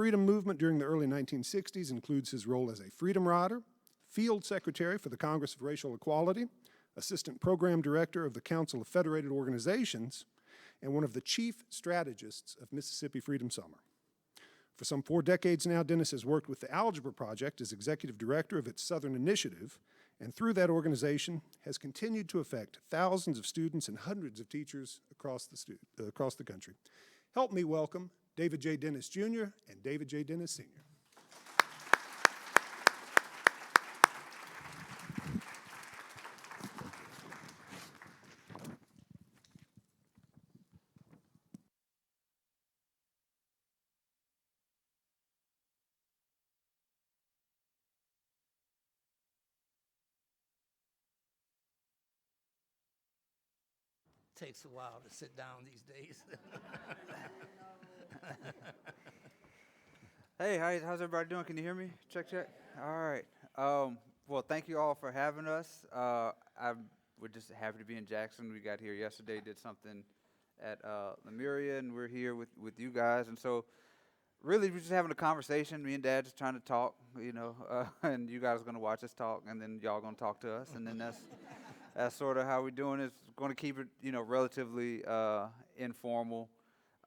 Freedom movement during the early 1960s includes his role as a freedom rider, field secretary for the Congress of Racial Equality, assistant program director of the Council of Federated Organizations, and one of the chief strategists of Mississippi Freedom Summer. For some 4 decades now, Dennis has worked with the Algebra Project as executive director of its Southern Initiative, and through that organization has continued to affect thousands of students and hundreds of teachers across the country. Help me welcome David J. Dennis Jr. and David J. Dennis Sr. Takes a while to sit down these days. Hey, how's everybody doing? Can you hear me? Check, check. All right. Well, thank you all for having us. We're just happy to be in Jackson. We got here yesterday, did something at Lemuria, and we're here with you guys. And so, really, we're just having a conversation. Me and Dad just trying to talk, and you guys are going to watch us talk, and then y'all going to talk to us, and then that's sort of how we're doing it. Going to keep it, relatively informal.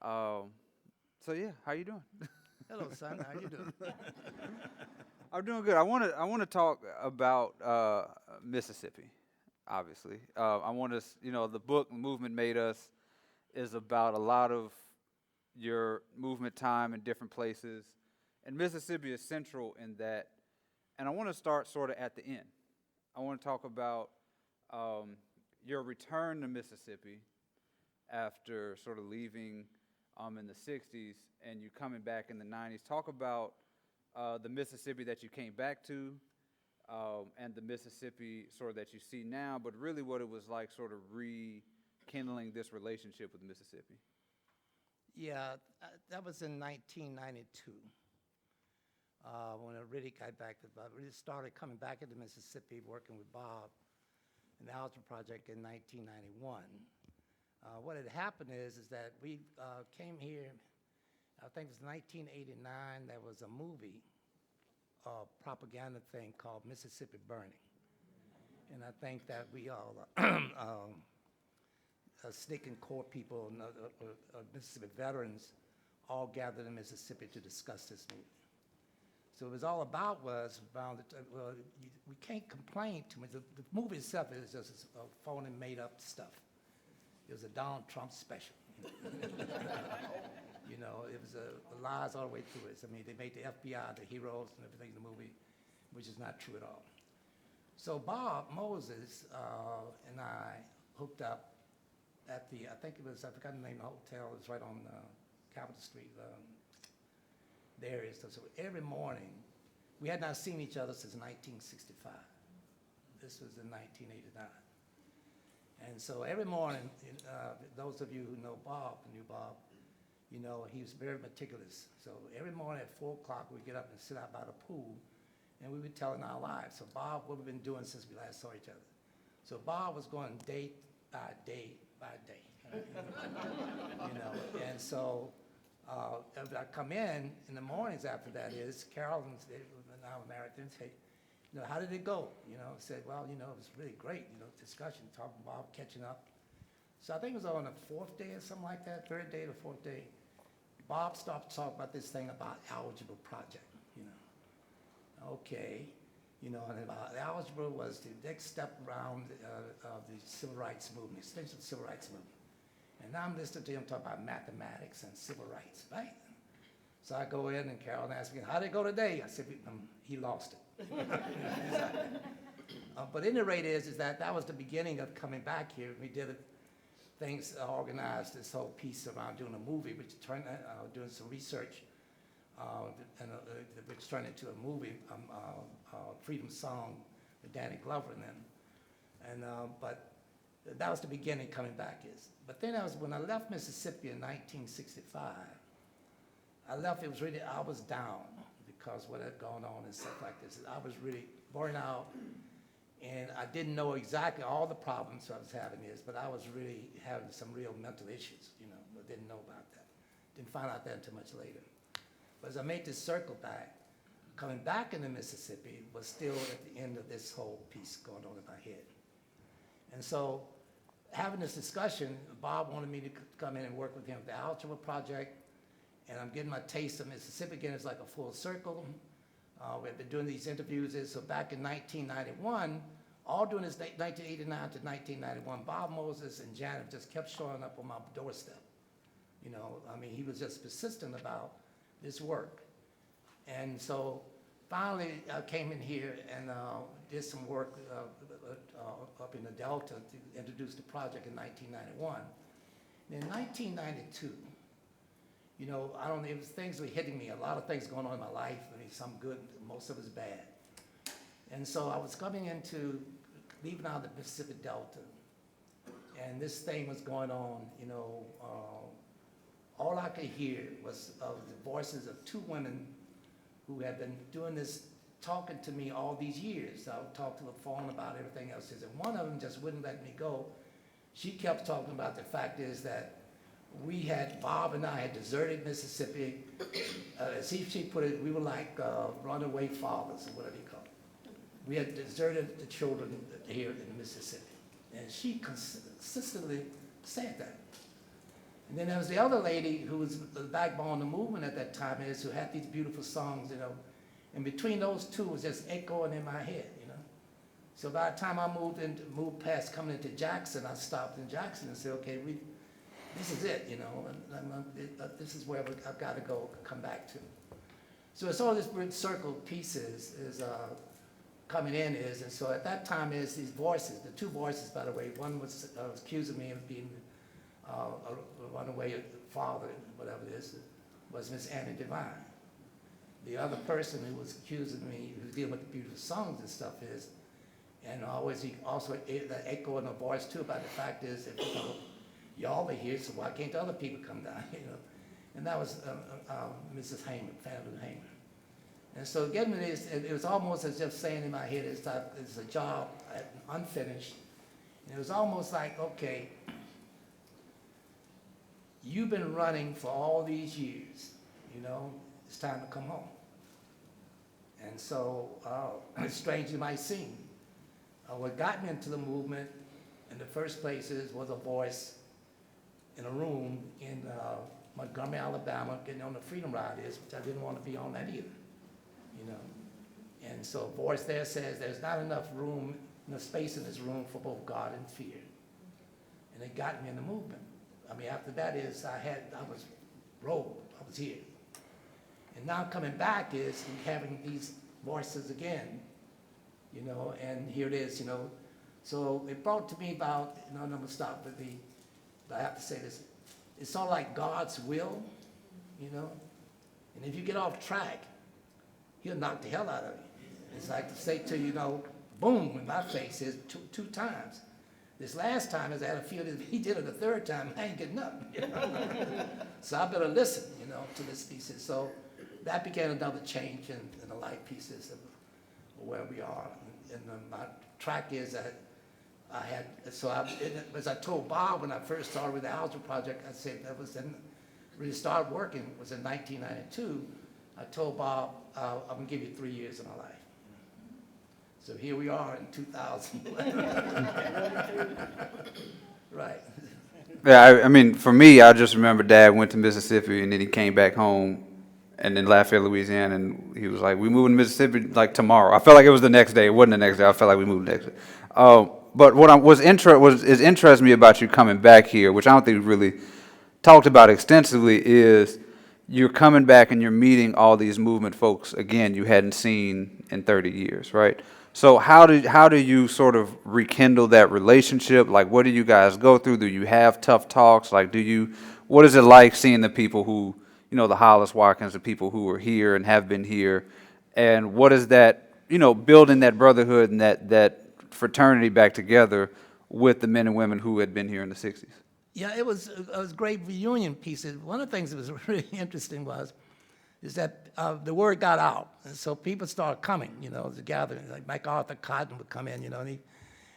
So yeah, how you doing? Hello, son. How you doing? I'm doing good. I want to talk about Mississippi. Obviously, I want us. The book "Movement Made Us" is about a lot of your movement time in different places, and Mississippi is central in that. And I want to start sort of at the end. I want to talk about your return to Mississippi after sort of leaving in the 60s and you coming back in the 90s. Talk about the Mississippi that you came back to and the Mississippi sort of that you see now, but really what it was like sort of rekindling this relationship with Mississippi. Yeah, that was in 1992 when I really got back to, I really started coming back into Mississippi, working with Bob in the Algebra Project in 1991. What had happened is that we came here, I think it was 1989, there was a movie, propaganda thing called Mississippi Burning. And I think that we all, sneaking core people, Mississippi veterans, all gathered in Mississippi to discuss this movie. So it was all about was around we can't complain too much. The movie itself is just phony, made up stuff. It was a Donald Trump special. It was lies all the way through it. I mean, they made the FBI the heroes and everything in the movie, which is not true at all. So Bob Moses and I hooked up at the, I forgot the name of the hotel. It was right on Capitol Street. There is. So every morning, we had not seen each other since 1965. This was in 1989. And so every morning, those of you who know Bob, knew Bob, he was very meticulous. So every morning at 4 o'clock, we'd get up and sit out by the pool, and we were telling our lives. So Bob, what we've been doing since we last saw each other. So Bob was going day by day by day. And so I come in the mornings after that is, Carol and our Americans say, how did it go? Said, well, it was really great, discussion, talking about catching up. So I think it was on the 4th day or something like that, 3rd day or 4th day, Bob started to talk about this thing about Algebra Project, Okay, and about Algebra was the next step around of the civil rights movement, extension of the civil rights movement. And now I'm listening to him talk about mathematics and civil rights, right? So I go in and Carol asks me, how did it go today? I said, he lost it. But at any rate is that was the beginning of coming back here. We did things, organized this whole piece around doing a movie, which turned, doing some research, which turned into a movie, Freedom Song with Danny Glover and them. But that was the beginning coming back is. But then when I left Mississippi in 1965, I left, I was down because what had gone on and stuff like this. I was really burnt out, and I didn't know exactly all the problems I was having but I was really having some real mental issues, I didn't know about that. Didn't find out that until much later. But as I made this circle back, coming back into Mississippi was still at the end of this whole piece going on in my head. And so having this discussion, Bob wanted me to come in and work with him at the Algebra Project, and I'm getting my taste of Mississippi again. It's like a full circle. We've been doing these interviews. So back in 1991, all during this 1989 to 1991, Bob Moses and Janet just kept showing up on my doorstep. You know, I mean, he was just persistent about this work. And so finally, I came in here and did some work up in the Delta to introduce the project in 1991. And in 1992, you know, I don't know, it was things were hitting me, a lot of things going on in my life. I mean, some good, most of it's bad. And so I was coming into, leaving out the Mississippi Delta, and this thing was going on, you know, all I could hear was of the voices of two women who had been doing this, talking to me all these years. I would talk to the phone about everything else, and one of them just wouldn't let me go. She kept talking about the fact is that Bob and I had deserted Mississippi. She put it, we were like runaway fathers, or whatever you call it. We had deserted the children here in Mississippi. And she consistently said that. And then there was the other lady who was the backbone of the movement at that time, who had these beautiful songs, you know. And between those two was just echoing in my head, you know. So by the time I moved past coming into Jackson, I stopped in Jackson and said, okay, this is it, you know, and this is where I've got to go, come back to. So it's all this weird circle pieces is coming in and so at that time these voices, the two voices, by the way, one was accusing me of being a runaway father, whatever it is, was Miss Annie Devine. The other person who was accusing me, who was dealing with the beautiful songs and stuff and he also the echo in the voice too about the fact is that, you know, y'all are here, so why can't the other people come down, you know? And that was Mrs. Heyman, Fannie Heyman. And so getting to this, it was almost as if saying in my head, it's a job unfinished. And it was almost like, okay, you've been running for all these years, you know, it's time to come home. And so, as strange as it might seem, what got me into the movement in the first place was a voice in a room in Montgomery, Alabama, getting on the Freedom Ride which I didn't want to be on that either, you know. And so a voice there says there's not enough room, enough space in this room for both God and fear. And it got me in the movement. I mean, after that I was rolled, I was here. And now coming back is having these voices again, you know, and here it is, you know. So it brought to me about, you know, and I'm gonna stop with but I have to say this, it's sort of like God's will, you know. And if you get off track, he'll knock the hell out of you. It's like to say to you, you know, boom, in my face is two times. This last time is I had a feeling if he did it the third time, I ain't getting up. You know? So I better listen, you know, to this pieces. So that began another change in the life pieces of where we are. And my track is that as I told Bob when I first started with the Algebra Project, I said that was then really started working was in 1992. I told Bob, I'm gonna give you 3 years of my life. So here we are in 2000. Right. Yeah, I mean, for me, I just remember Dad went to Mississippi and then he came back home and then Lafayette, Louisiana, and he was like, we moving to Mississippi like tomorrow. I felt like it was the next day. It wasn't the next day. I felt like we moved the next day. But what interests me about you coming back here, which I don't think we really talked about extensively, is you're coming back and you're meeting all these movement folks again you hadn't seen in 30 years, right? So how do you sort of rekindle that relationship? Like, what do you guys go through? Do you have tough talks? Like, what is it like seeing the people who, you know, the Hollis Watkins, the people who are here and have been here, and what is that, you know, building that brotherhood and that fraternity back together with the men and women who had been here in the 60s? Yeah, it was great reunion pieces. One of the things that was really interesting is that the word got out, and so people started coming, you know, to gather. Like MacArthur Cotton would come in, you know,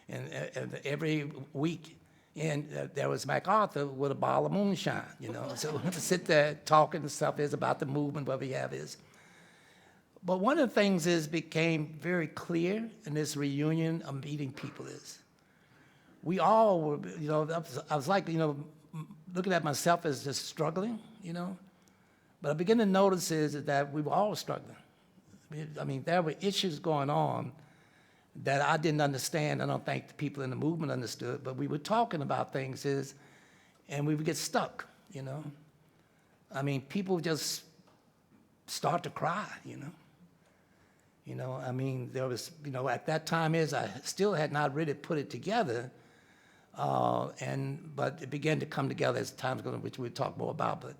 and every week And there was MacArthur with a bottle of moonshine, you know. So sit there talking and stuff is about the movement, what we have is. But one of the things is became very clear in this reunion of meeting people is, we all were, you know, I was like, you know, looking at myself as just struggling, you know. But I began to notice is that we were all struggling. I mean, there were issues going on that I didn't understand. I don't think the people in the movement understood, but we were talking about things is, and we would get stuck, you know. I mean, people just start to cry, you know. You know, I mean, there was, you know, at that time is I still had not really put it together, but it began to come together as time's going, which we'll talk more about. But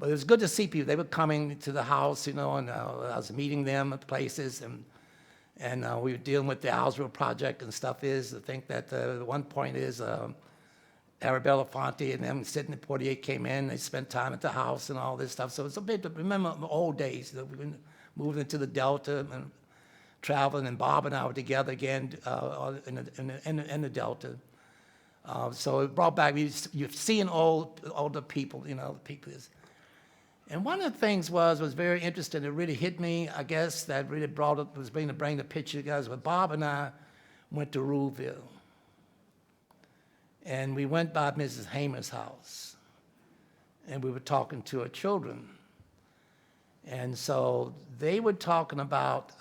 it was good to see people. They were coming to the house, you know, and I was meeting them at places, and we were dealing with the Owlsville Project and stuff is. I think that one point is Arabella Fonte and them sitting at 48 came in. They spent time at the house and all this stuff. So it's a bit, remember the old days that we were moving into the Delta and traveling, and Bob and I were together again in the Delta. So it brought back, you're seeing older people, you know, the people is. And one of the things was very interesting. It really hit me, I guess, that really brought it, was bring the picture together. But Bob and I went to Ruleville. And we went by Mrs. Hamer's house. And we were talking to her children. And so they were talking about,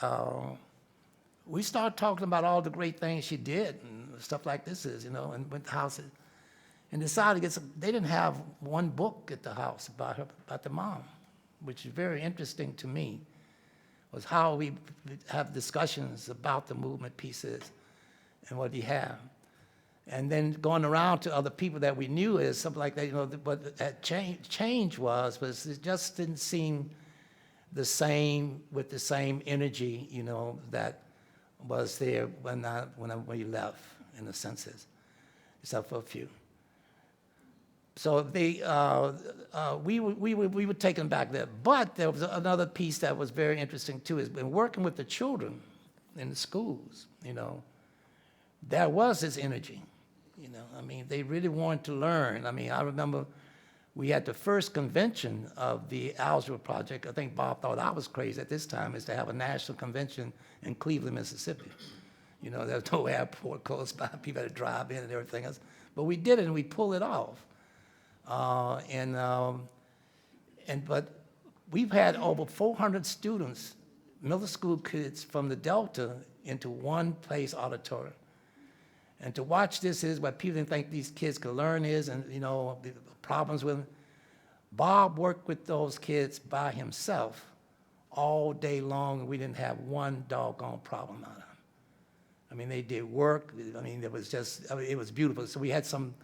we started talking about all the great things she did and stuff like this is, you know, and went to houses. And decided to get some, they didn't have one book at the house about her, about the mom, which is very interesting to me, was how we have discussions about the movement pieces and what we have. And then going around to other people that we knew is something like that, you know, but that change was it just didn't seem the same, with the same energy, you know, that was there when we left, in the senses, except for a few. So we were taken back there. But there was another piece that was very interesting too, is been working with the children in the schools, you know, there was this energy, you know. I mean, they really wanted to learn. I mean, I remember we had the first convention of the Owlsville Project. I think Bob thought I was crazy at this time, is to have a national convention in Cleveland, Mississippi. You know, there's no airport close by. People had to drive in and everything else. But we did it, and we pulled it off. But we've had over 400 students, middle school kids from the Delta, into one place auditorium. And to watch this is what people didn't think these kids could learn is, and you know, the problems with them. Bob worked with those kids by himself all day long, and we didn't have one doggone problem out of them. I mean, they did work. I mean, it was just, I mean, it was beautiful. So we had some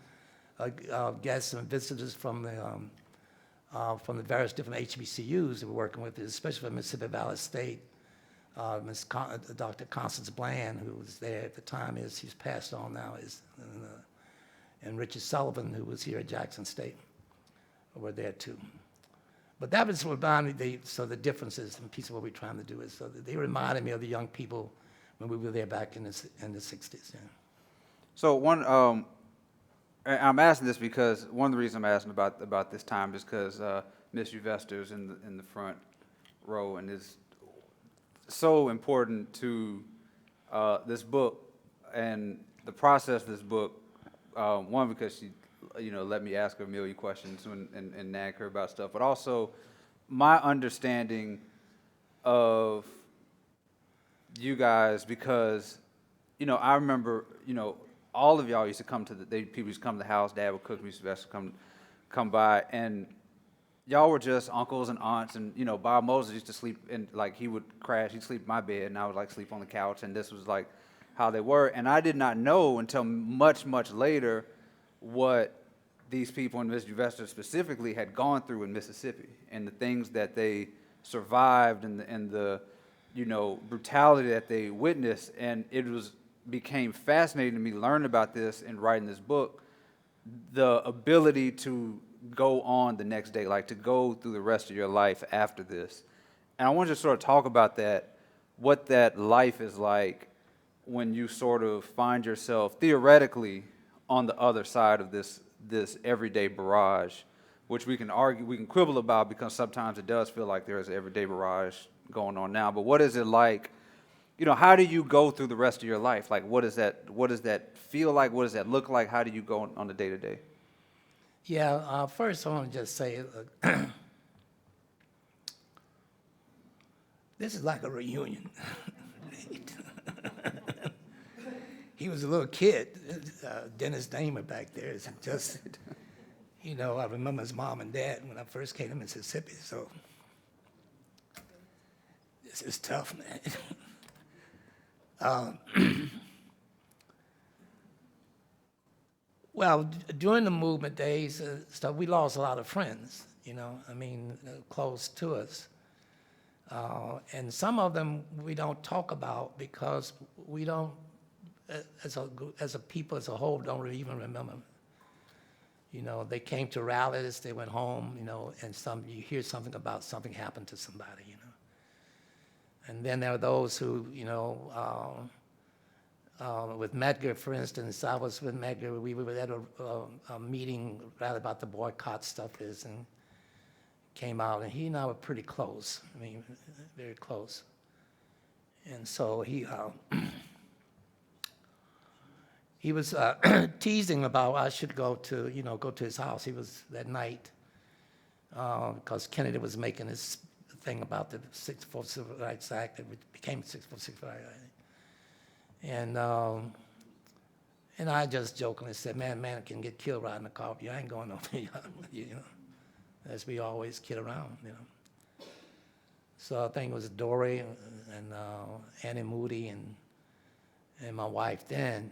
guests and visitors from the various different HBCUs that we're working with, especially from Mississippi Valley State. Dr. Constance Bland, who was there at the time, she's passed on now, and Richard Sullivan, who was here at Jackson State, were there too. But that was what reminded me, so the differences and piece of what we're trying to do is, so they reminded me of the young people when we were there back in the 60s. Yeah. So I'm asking this because one of the reasons I'm asking about this time is because Miss Uvester's in the front row and is so important to this book and the process of this book. One, because she, you know, let me ask her a million questions and nag her about stuff, but also my understanding of you guys, because, you know, I remember, you know, all of y'all used to come to people used to come to the house. Dad would cook, Miss Sylvester come by, and y'all were just uncles and aunts. And you know, Bob Moses used to sleep in, like, he would crash, he'd sleep in my bed, and I would like sleep on the couch. And this was like how they were. And I did not know until much later what these people in Miss Sylvester specifically had gone through in Mississippi, and the things that they survived, and the you know, brutality that they witnessed. And it became fascinating to me learning about this and writing this book, the ability to go on the next day, like to go through the rest of your life after this. And I want you to sort of talk about that, what that life is like when you sort of find yourself theoretically on the other side of this everyday barrage, which we can argue, we can quibble about, because sometimes it does feel like there's an everyday barrage going on now. But what is it like? How do you go through the rest of your life? Like, what does that feel like? What does that look like? How do you go on the day to day? Yeah, first I want to just say, this is like a reunion. He was a little kid, Dennis Damer back there. It's just, I remember his mom and dad when I first came to Mississippi, so this is tough, man. Well, during the movement days, stuff, we lost a lot of friends, close to us. And some of them we don't talk about because we don't, as a people as a whole, don't really even remember. They came to rallies, they went home, and you hear something about something happened to somebody, And then there are those who, with Medgar, for instance, I was with Medgar. We were at a meeting rather about the boycott stuff and came out, and he and I were pretty close. Very close. And so he was teasing about I should go to his house. He was that night because Kennedy was making this thing about the 6th Civil Rights Act that became 6th Civil Rights Act. And I just jokingly said, man can get killed riding a car. I ain't going over there, as we always kid around, So I think it was Dory and Annie Moody and my wife then,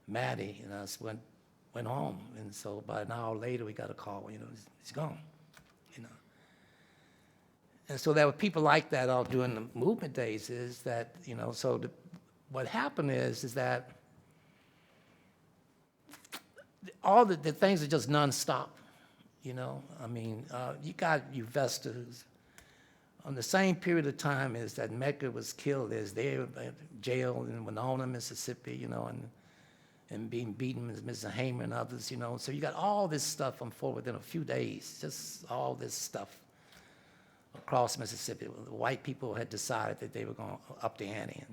Maddie, and us went home. And so about an hour later, we got a call, he's gone, And so there were people like that all during the movement days is that, what happened is that all the things are just nonstop, you got investors on the same period of time as that Medgar was killed, as they were jailed in Winona, Mississippi, and being beaten as Mr. Hamer and others, So you got all this stuff unfold within a few days, just all this stuff across Mississippi. The white people had decided that they were going to up the ante.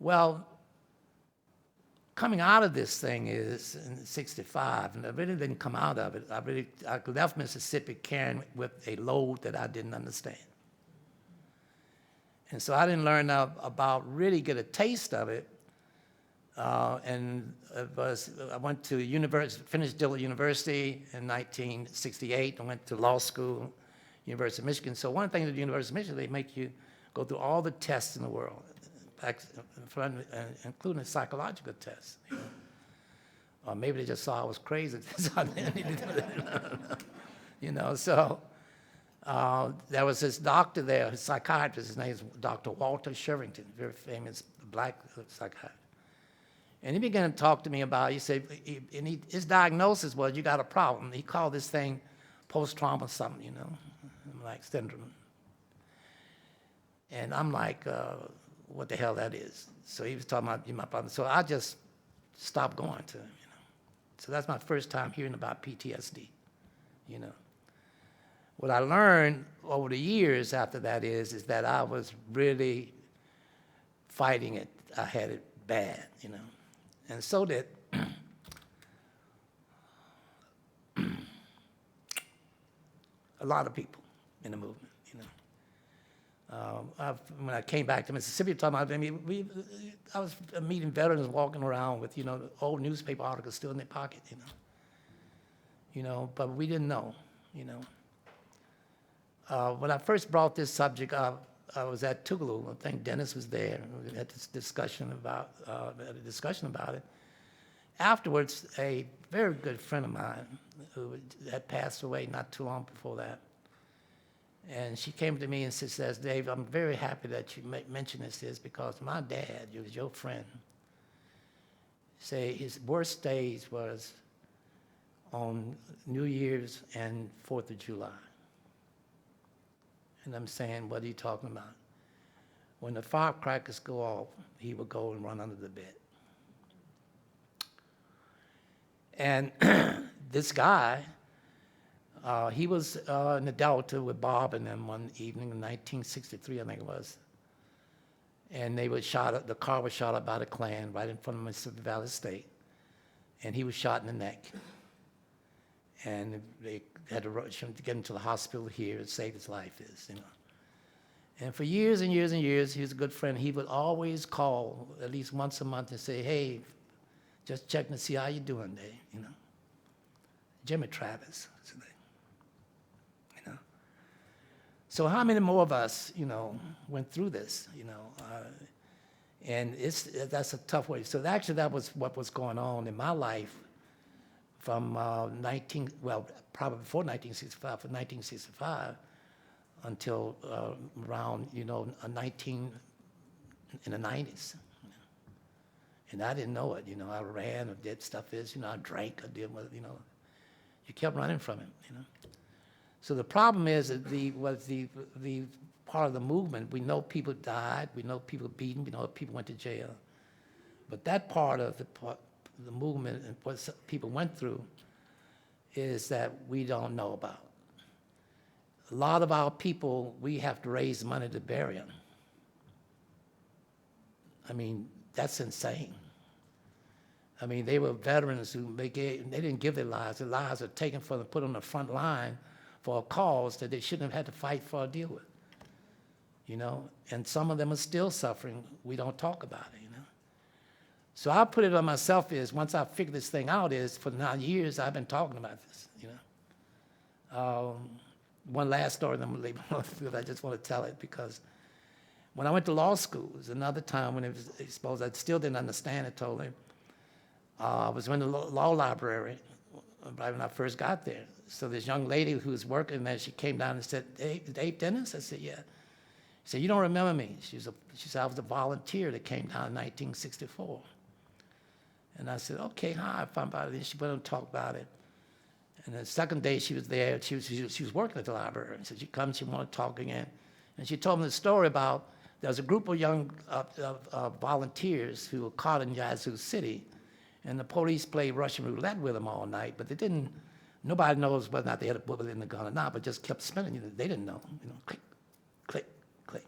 Well, coming out of this thing is in '65, and I really didn't come out of it. I left Mississippi carrying with a load that I didn't understand. And so I didn't learn really get a taste of it. I went to finished Dillard University in 1968. I went to law school, University of Michigan. So one thing at the University of Michigan, they make you go through all the tests in the world, including psychological tests. Or maybe they just saw I was crazy. So there was this doctor there, a psychiatrist. His name is Dr. Walter Sherrington, very famous black psychiatrist. And he began to talk to me about, he said, his diagnosis was, you got a problem. He called this thing post-trauma something, like syndrome. And I'm like, what the hell that is? So he was talking about my problem. So I just stopped going to him, So that's my first time hearing about PTSD, What I learned over the years after that is that I was really fighting it. I had it bad, And so did a lot of people in the movement, when I came back to Mississippi, talking about, I was meeting veterans walking around with, old newspaper articles still in their pocket, but we didn't know, When I first brought this subject up, I was at Tougaloo. I think Dennis was there. We had this discussion about it. Afterwards, a very good friend of mine who had passed away not too long before that, and she came to me and says, Dave, I'm very happy that you mentioned this because my dad, who was your friend, say his worst days was on New Year's and 4th of July. And I'm saying, what are you talking about? When the firecrackers go off, he would go and run under the bed. And this guy, he was in the Delta with Bob and them one evening in 1963, I think it was. And they were shot up, the car was shot up by the Klan right in front of Mississippi Valley State. And he was shot in the neck. And they had to rush him to get him to the hospital here and save his life, you know. And for years and years and years, he was a good friend. He would always call at least once a month and say, hey, just checking to see how you doing there, you know. Jimmy Travis, is his name, you know. So how many more of us, you know, went through this, you know? And that's a tough way. So actually that was what was going on in my life from probably before 1965, from 1965 until around, you know, in the 90s. And I didn't know it, you know. I ran or did stuff you know, I drank, I did what, you know. You kept running from it, you know. So the problem is that the part of the movement, we know people died, we know people beaten, we know people went to jail. But that part of the movement and what people went through is that we don't know about. A lot of our people, we have to raise money to bury them. I mean, that's insane. I mean, they were veterans who they didn't give their lives. Their lives were taken for them, put on the front line for a cause that they shouldn't have had to fight for or deal with. You know, and some of them are still suffering. We don't talk about it, you know. So I put it on myself is, once I figured this thing out is, for 9 years I've been talking about this, you know. One last story, then I'm gonna leave it on the field. I just want to tell it because when I went to law school, it was another time when it was exposed, I still didn't understand it totally. I was in the law library right when I first got there. So this young lady who was working there, she came down and said, hey, Dave Dennis? I said, yeah. She said, you don't remember me. She said, I was a volunteer that came down in 1964. And I said, okay, hi, I found out it. And she went and talked about it. And the second day she was there, she was working at the library. And so she comes, she wanted to talk again. And she told me the story about, there was a group of young volunteers who were caught in Yazoo City. And the police played Russian roulette with them all night, but they didn't, nobody knows whether or not they had a bullet in the gun or not, but just kept spinning. You know, they didn't know, you know, click, click, click.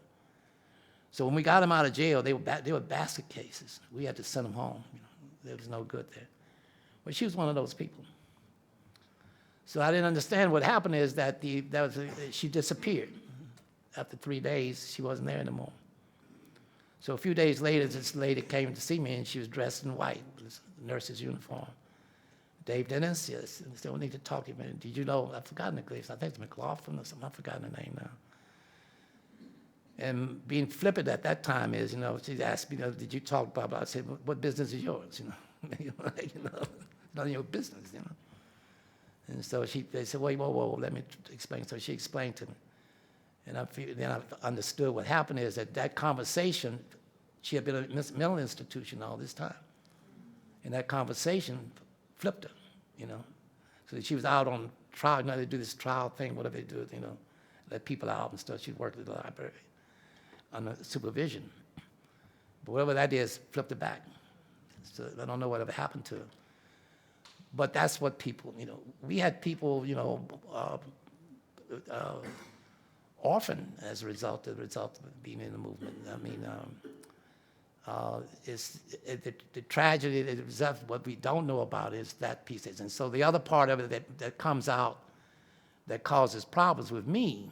So when we got them out of jail, they were basket cases. We had to send them home. You know, there was no good there. But she was one of those people. So I didn't understand what happened is that she disappeared. After 3 days, she wasn't there anymore. So a few days later, this lady came to see me, and she was dressed in white, with a nurse's uniform. Dave Dennis, yes, I still need to talk to you. Did you know, I've forgotten the place, I think it's McLaughlin or something, I've forgotten the name now. And being flippant at that time is, you know, she asked me, you know, did you talk about, I said, what business is yours, you know? None of your business, you know? And so they said, wait, whoa, let me explain. So she explained to me. And then I understood what happened is that conversation, she had been at a mental institution all this time. And that conversation flipped her, you know. So she was out on trial, you know, they do this trial thing, whatever they do, you know, let people out and stuff. She worked at the library under supervision. But whatever that is, flipped it back. So I don't know whatever happened to her. But that's what people, you know, we had people, you know, orphaned as a result of being in the movement. I mean, the tragedy, what we don't know about is that piece. And so the other part of it that comes out that causes problems with me,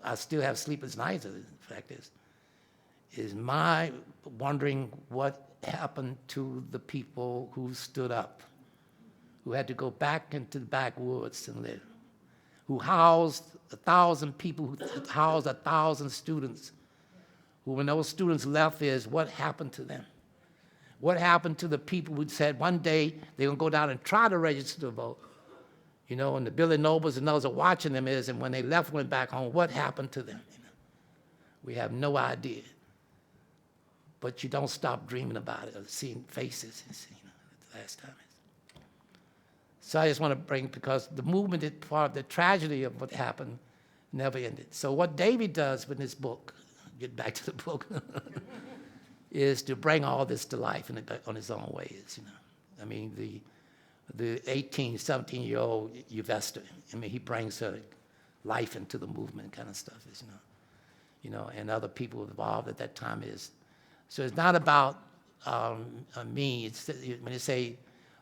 I still have sleepless nights, the fact is my wondering what happened to the people who stood up, who had to go back into the backwoods and live, who housed 1,000 people, who housed 1,000 students, who when those students left is what happened to them? What happened to the people who said one day they're gonna go down and try to register to vote? You know, and the Billy Nobles and those are watching them is, and when they left, went back home, what happened to them? You know? We have no idea. But you don't stop dreaming about it or seeing faces, you know, the last time. So I just want to bring, because the movement is part of the tragedy of what happened never ended. So what David does with this book, get back to the book, is to bring all this to life on his own ways, you know. I mean, the 18, 17-year-old investor. I mean, he brings her life into the movement kind of stuff, and other people involved at that time is. So it's not about me. It's, when they say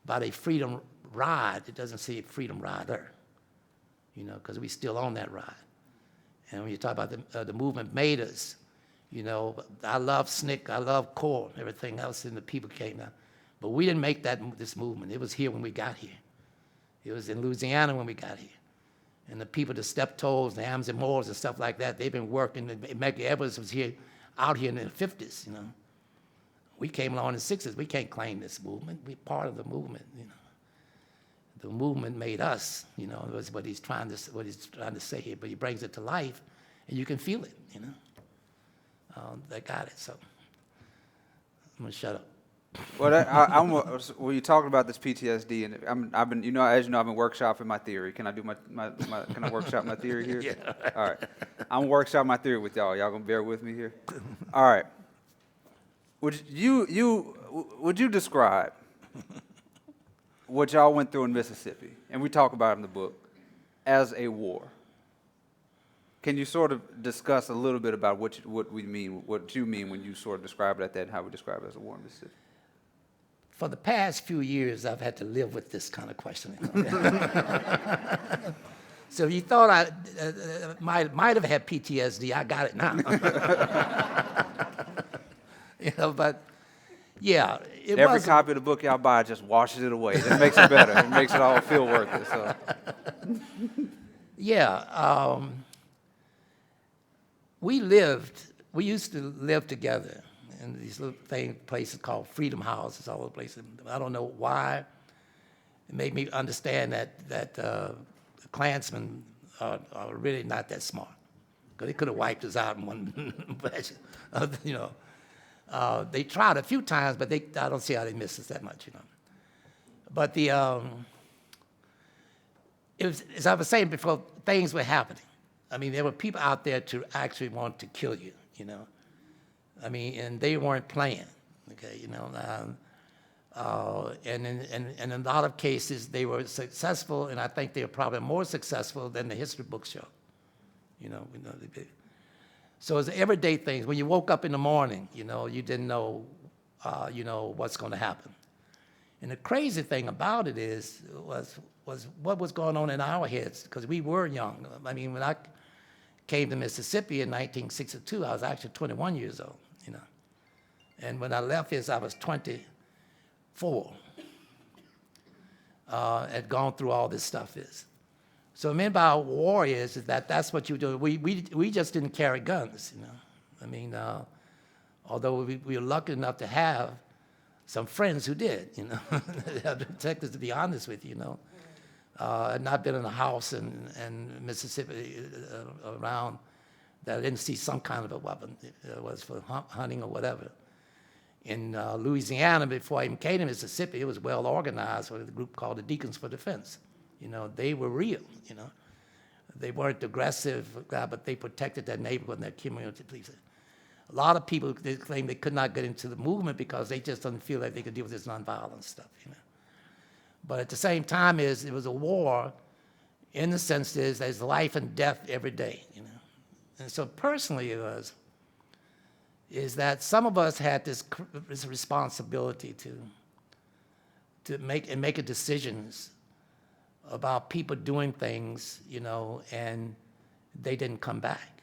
about a freedom ride, it doesn't say freedom rider, because we still on that ride. And when you talk about the movement made us, I love SNCC, I love CORE, everything else, and the people came down. But we didn't make this movement. It was here when we got here. It was in Louisiana when we got here. And the people, the Steptoes, the Hams and Moores and stuff like that, they've been working. Medgar Evers was out here in the 50s, We came along in the 60s. We can't claim this movement. We're part of the movement, The movement made us, was what he's trying to say here. But he brings it to life, and you can feel it, They got it. So I'm gonna shut up. Well, well, you're talking about this PTSD, and I've been, as you know, I've been workshopping my theory. Can I do can I workshop my theory here? Yeah. All right. I'm workshopping my theory with y'all. Y'all gonna bear with me here? All right. Would you describe what y'all went through in Mississippi, and we talk about it in the book, as a war? Can you sort of discuss a little bit about what you mean when you sort of describe it like that, and how we describe it as a war in Mississippi? For the past few years, I've had to live with this kind of questioning. So if you thought I might have had PTSD, I got it now. But yeah. Every copy of the book y'all buy just washes it away. It makes it better. It makes it all feel worth it. So. Yeah. We used to live together in these little places called freedom houses, all the places. I don't know why. It made me understand that the Klansmen are really not that smart, because they could have wiped us out in one batch. They tried a few times, but I don't see how they missed us that much, But it was, as I was saying before, things were happening. I mean, there were people out there to actually want to kill you, I mean, and they weren't playing, okay, and in a lot of cases, they were successful, and I think they were probably more successful than the history books show, So it's everyday things. When you woke up in the morning, you didn't know, what's going to happen. And the crazy thing about it was what was going on in our heads, because we were young. I mean, when I came to Mississippi in 1962, I was actually 21 years old, And when I left here, I was 24. Had gone through all this stuff So what I mean by a war is that that's what you do. We just didn't carry guns, I mean, although we were lucky enough to have some friends who did, detectives, to be honest with you, I'd not been in a house in Mississippi around that I didn't see some kind of a weapon. It was for hunting or whatever. In Louisiana, before I even came to Mississippi, it was well organized with a group called the Deacons for Defense. They were real, They weren't aggressive, but they protected their neighborhood and their community. A lot of people, they claim they could not get into the movement because they just didn't feel like they could deal with this nonviolent stuff, But at the same time, it was a war in the sense there's life and death every day, And so personally is that some of us had this responsibility to make decisions about people doing things, and they didn't come back.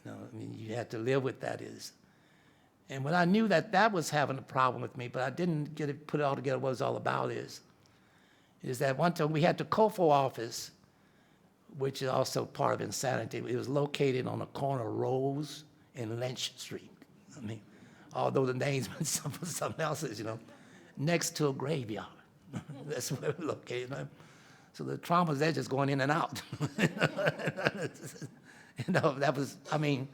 I mean, you had to live with that And when I knew that was having a problem with me, but I didn't put it all together what it was all about is that one time we had the COFO office, which is also part of insanity. It was located on the corner of Rose and Lynch Street. I mean, although the names were something else, next to a graveyard. That's where we're located. So the traumas, they're just going in and out. That was, I mean,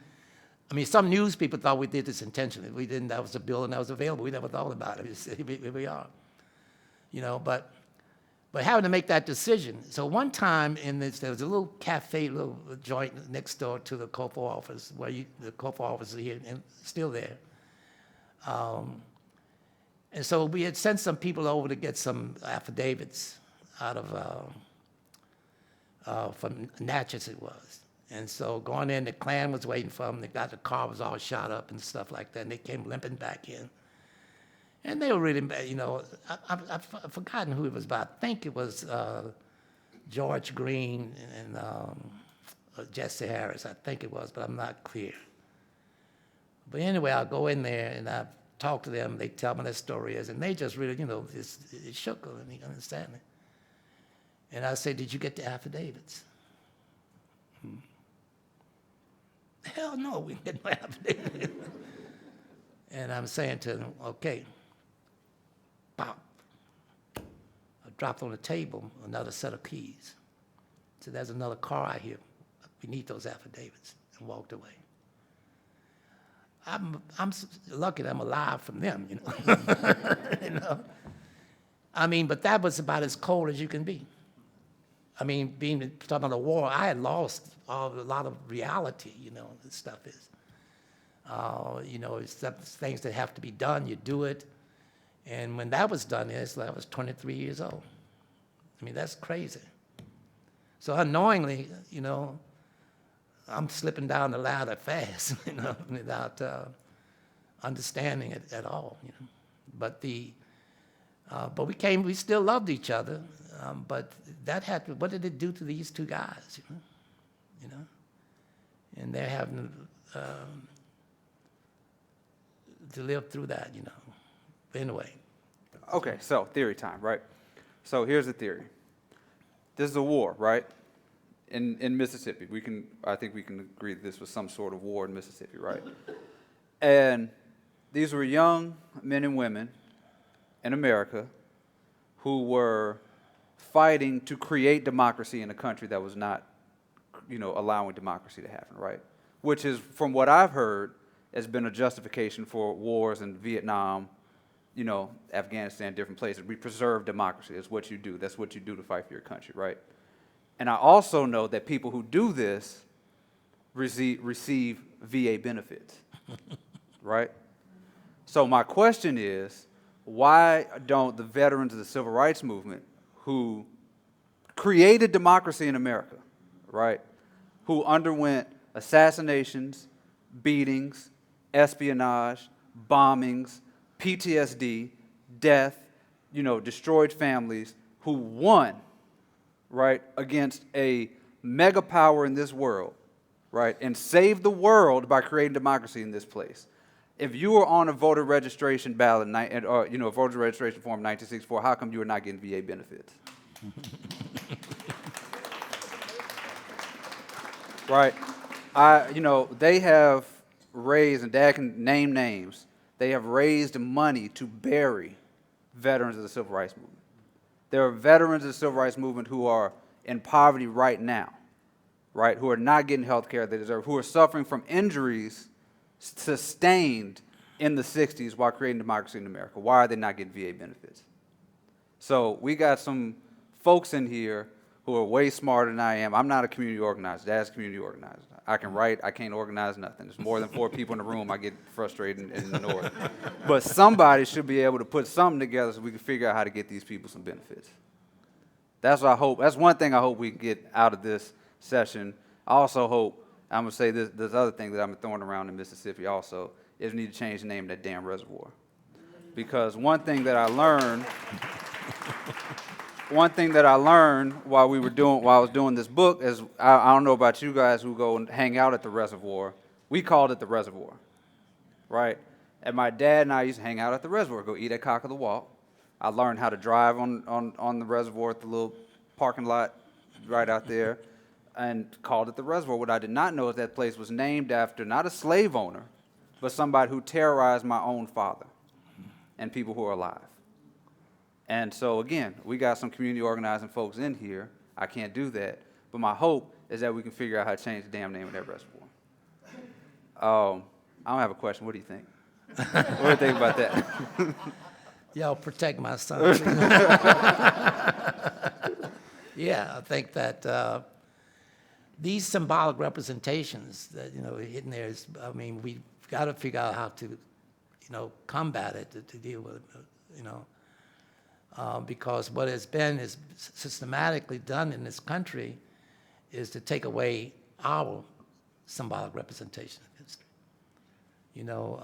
some news people thought we did this intentionally. We didn't. That was a bill and that was available. We never thought about it. Here we are. But having to make that decision. So one time there was a little cafe, little joint next door to the COFO office, where the COFO office is here and still there. And so we had sent some people over to get some affidavits out of, from Natchez it was. And so going in, the Klan was waiting for them. They got the car was all shot up and stuff like that. And they came limping back in. And they were really bad, you know. I've forgotten who it was by. I think it was George Green and Jesse Harris. I think it was, but I'm not clear. But anyway, I'll go in there and I talk to them. They tell me their story is, and they just really, you know, it shook them. You understand it? And I say, did you get the affidavits? Hell no, we didn't get no affidavits. And I'm saying to them, okay, pop. I dropped on the table another set of keys. So there's another car out here. We need those affidavits, and walked away. I'm lucky that I'm alive from them, you know. You know? I mean, but that was about as cold as you can be. I mean, talking about the war, I had lost a lot of reality, you know, this stuff is. You know, it's things that have to be done, you do it. And when that was done, I was 23 years old. I mean, that's crazy. So unknowingly, you know, I'm slipping down the ladder fast, you know, without understanding it at all, you know. But we still loved each other. But that what did it do to these two guys, you know? And they're having to live through that, you know. But anyway. Okay, so theory time, right? So here's the theory. This is a war, right? In Mississippi. I think we can agree that this was some sort of war in Mississippi, right? And these were young men and women in America who were fighting to create democracy in a country that was not, you know, allowing democracy to happen, right? Which is, from what I've heard, has been a justification for wars in Vietnam, you know, Afghanistan, different places. We preserve democracy. That's what you do. That's what you do to fight for your country, right? And I also know that people who do this receive VA benefits, right? So my question is, why don't the veterans of the Civil Rights Movement who created democracy in America, right, who underwent assassinations, beatings, espionage, bombings, PTSD, death, you know, destroyed families, who won, right, against a mega power in this world, right, and saved the world by creating democracy in this place. If you were on a voter registration ballot, or, you know, a voter registration form 1964, how come you were not getting VA benefits? Right? You know, they have raised, and Dad can name names, they have raised money to bury veterans of the Civil Rights Movement. There are veterans of the Civil Rights Movement who are in poverty right now, right, who are not getting health care they deserve, who are suffering from injuries sustained in the 60s while creating democracy in America. Why are they not getting VA benefits? So we got some folks in here who are way smarter than I am. I'm not a community organizer. Dad's a community organizer. I can write. I can't organize nothing. There's more than 4 people in the room. I get frustrated and ignored. But somebody should be able to put something together so we can figure out how to get these people some benefits. That's what I hope. That's one thing I hope we can get out of this session. I also hope, I'm going to say this other thing that I've been throwing around in Mississippi also, is we need to change the name of that damn reservoir. Because one thing that I learned while I was doing this book is, I don't know about you guys who go and hang out at the reservoir. We called it the reservoir, right? And my dad and I used to hang out at the reservoir, go eat at Cock of the Walk. I learned how to drive on the reservoir at the little parking lot right out there, and called it the reservoir. What I did not know is that place was named after not a slave owner, but somebody who terrorized my own father and people who are alive. And so again, we got some community organizing folks in here. I can't do that, but my hope is that we can figure out how to change the damn name of that reservoir. I don't have a question. What do you think? What do you think about that? Y'all protect my son. Yeah, I think that these symbolic representations that, you know, hidden there is, I mean, we've got to figure out how to, you know, combat it, to deal with it. you know, because what has been is systematically done in this country is to take away our symbolic representation of history. You know,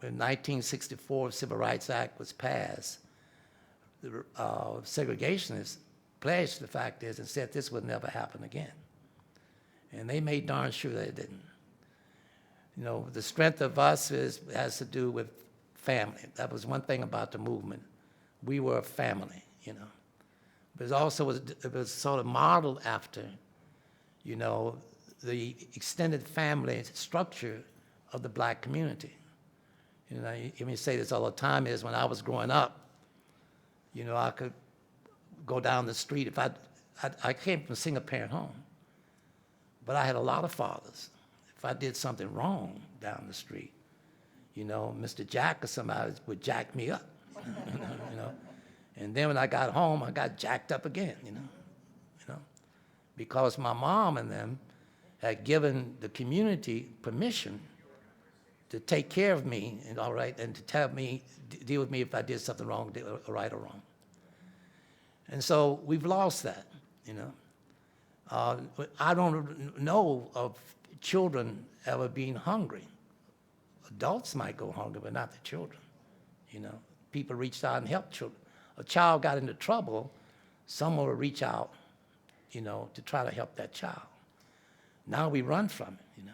in 1964, Civil Rights Act was passed. The segregationists pledged the fact is and said this would never happen again. And they made darn sure that it didn't. You know, the strength of us has to do with family. That was one thing about the movement. We were a family, you know. But it was sort of modeled after, you know, the extended family structure of the black community. You know, you hear me say this all the time is when I was growing up, you know, I could go down the street. If I came from a single parent home, but I had a lot of fathers. If I did something wrong down the street, you know, Mr. Jack or somebody would jack me up, you know. And then when I got home, I got jacked up again, you know, because my mom and them had given the community permission to take care of me, and all right, and to tell me, deal with me if I did something wrong, right or wrong. And so we've lost that, you know. I don't know of children ever being hungry. Adults might go hungry, but not the children, you know. People reached out and helped children. A child got into trouble, someone will reach out, you know, to try to help that child. Now we run from it, you know.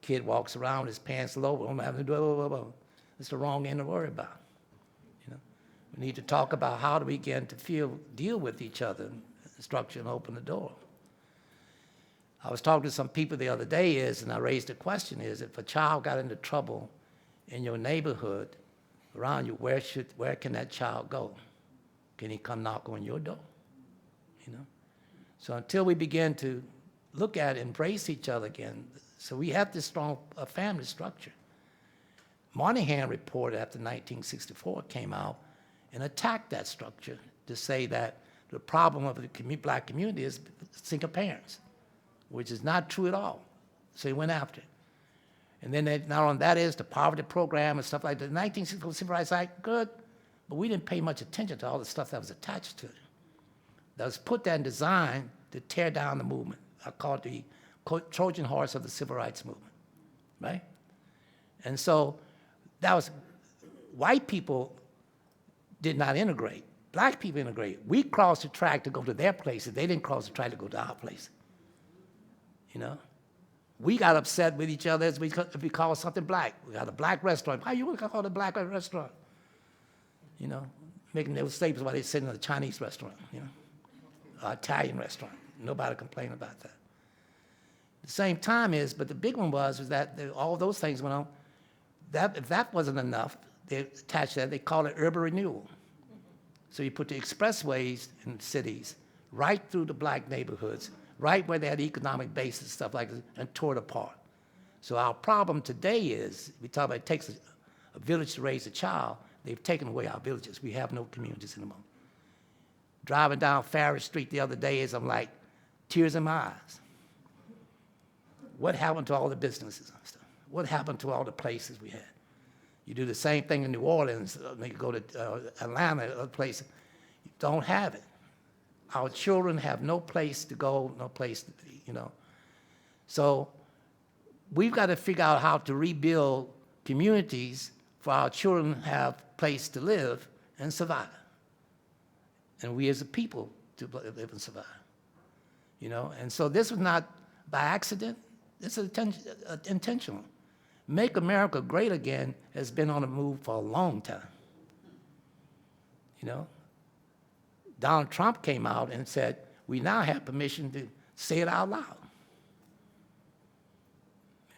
Kid walks around with his pants low, don't have to do it, it's the wrong end to worry about, you know. We need to talk about how do we begin to deal with each other, structure and open the door. I was talking to some people the other day and I raised the question if a child got into trouble in your neighborhood around you, where can that child go? Can he come knock on your door? You know? So until we begin to look at, embrace each other again, so we have this strong family structure. Moynihan report after 1964 came out and attacked that structure to say that the problem of the black community is single parents, which is not true at all. So he went after it. And then not only that is the poverty program and stuff like that. The 1964 Civil Rights Act, good, but we didn't pay much attention to all the stuff that was attached to it. That was put there and designed to tear down the movement. I call it the Trojan horse of the civil rights movement, right? And so that was, white people did not integrate. Black people integrate. We crossed the track to go to their places. They didn't cross the track to go to our place. You know? We got upset with each other if we called something black. We got a black restaurant. Why you want to call it a black restaurant? You know, making those statements while they're sitting in a Chinese restaurant, you know, or Italian restaurant. Nobody complained about that. At the same time but the big one was that all those things went on. If that wasn't enough, they attached that, they call it urban renewal. So you put the expressways in cities right through the black neighborhoods, right where they had economic bases, stuff like this, and tore it apart. So our problem today is, we talk about it takes a village to raise a child, they've taken away our villages. We have no communities anymore. Driving down Farris Street the other day I'm like, tears in my eyes. What happened to all the businesses and stuff? What happened to all the places we had? You do the same thing in New Orleans, you go to Atlanta, other places, you don't have it. Our children have no place to go, no place to be, you know. So we've got to figure out how to rebuild communities for our children to have a place to live and survive. And we as a people to live and survive, you know. And so this was not by accident, this is intentional. Make America Great Again has been on the move for a long time, you know. Donald Trump came out and said, we now have permission to say it out loud.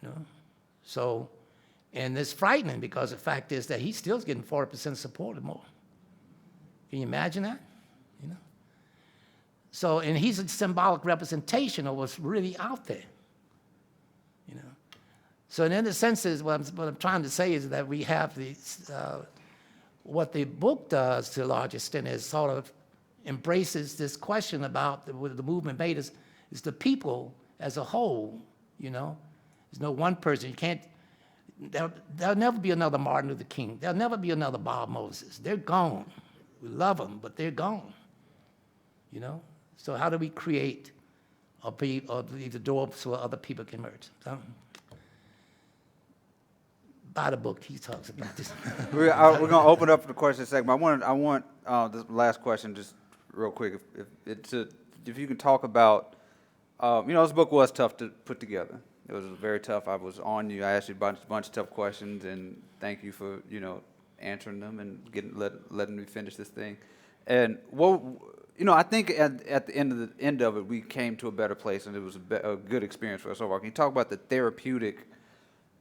You know? So, and it's frightening because the fact is that he's still getting 40% support or more. Can you imagine that? You know? So, and he's a symbolic representation of what's really out there. You know? So in a sense, what I'm trying to say is that we have these, what the book does to a large extent is sort of embraces this question about what the movement made is the people as a whole, you know. There's no one person. You can't, There'll never be another Martin Luther King. There'll never be another Bob Moses. They're gone. We love them, but they're gone. You know? So how do we create or leave the door so other people can emerge? So, buy the book. He talks about this. We're going to open up for the question segment. I want this last question just real quick. If you can talk about, this book was tough to put together. It was very tough. I was on you. I asked you a bunch of tough questions, and thank you for, answering them and letting me finish this thing. And I think at the end of it, we came to a better place, and it was a good experience for us overall. Can you talk about the therapeutic